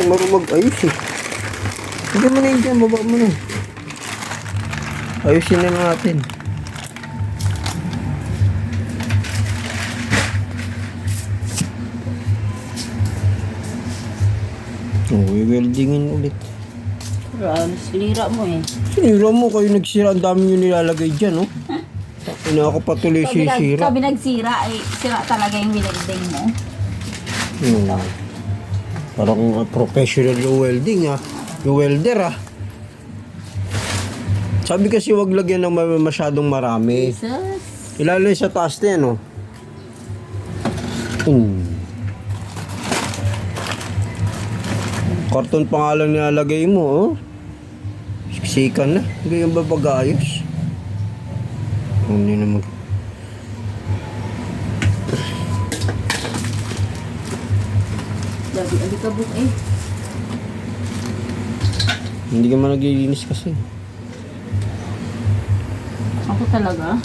marunong mag-ayos eh. Hindi mo na yun dyan, baba mo na. Ayusin na natin. Weldingin ulit. Sinira mo eh. Sinira mo, kayo nagsira. Ang dami nyo nilalagay dyan, no? Hindi ako patuloy sisira. Sabi nagsira, eh, sira talaga yung winelding mo. Parang professional yung welding, ah. Yung welder, ah. Sabi kasi wag lagyan ng masyadong marami. Jesus. Ilalo sa taas na yan, no? Karton pa nga lang nilalagay mo, oh. Siksikan na. Hindi yung babag-ayos. Hindi naman. Sabi, alikabok eh. Hindi ka man naglilinis kasi. Ako talaga?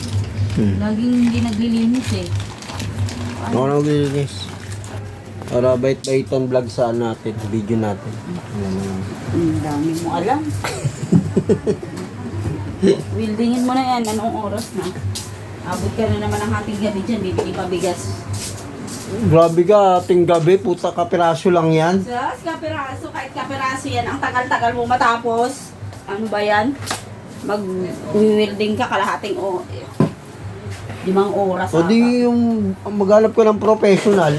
Laging hindi naglilinis eh. Ako na maglilinis. Para bait-baitan vlog sa natin, video natin. Ang dami mo alam. Wildingin mo na yan. Anong oras na? Abot ka na naman ang hating gabi dyan. Bibili pa bigas. Grabe ka, ating gabi, puta kapiraso lang yan. Sus, kapiraso. Kahit kapiraso yan. Ang tagal-tagal mo matapos. Ano ba yan? Mag-wielding ka kalahating o 5 oras. O di yung maghanap ko ng professional.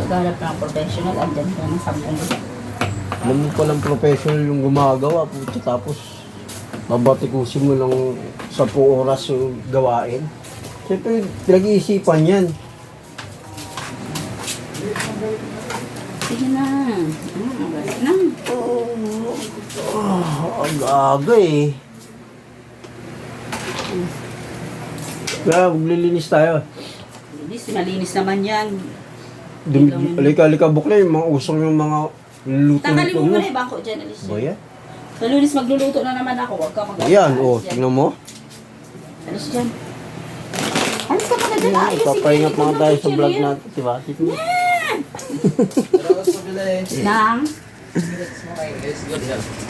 Maghanap ng professional. Andyan ka ng 10. Alam mo palang professional yung gumagawa, puta, tapos babatikusin mo lang 10 oras yung gawain. Siyempre, pinag-iisipan yan. Sige na. Oras na. Ang aga eh. Kaya, maglilinis tayo. Malinis naman yan. Alika-alika bukla yung mga usong yung mga luto-luto Tanggalin mo mo. muna yung bangko dyan, Alicia. Boya? Sa Lunes magluluto na naman ako. Huwag ka mag-alas. Ayan, oh, tingnan mo. Alis dyan. Alis ka pa na dyan. Ayos, sige. Papahinga pa nga tayo sa vlog Yan. natin, diba? Nang? Minutes mo kayo, is good health.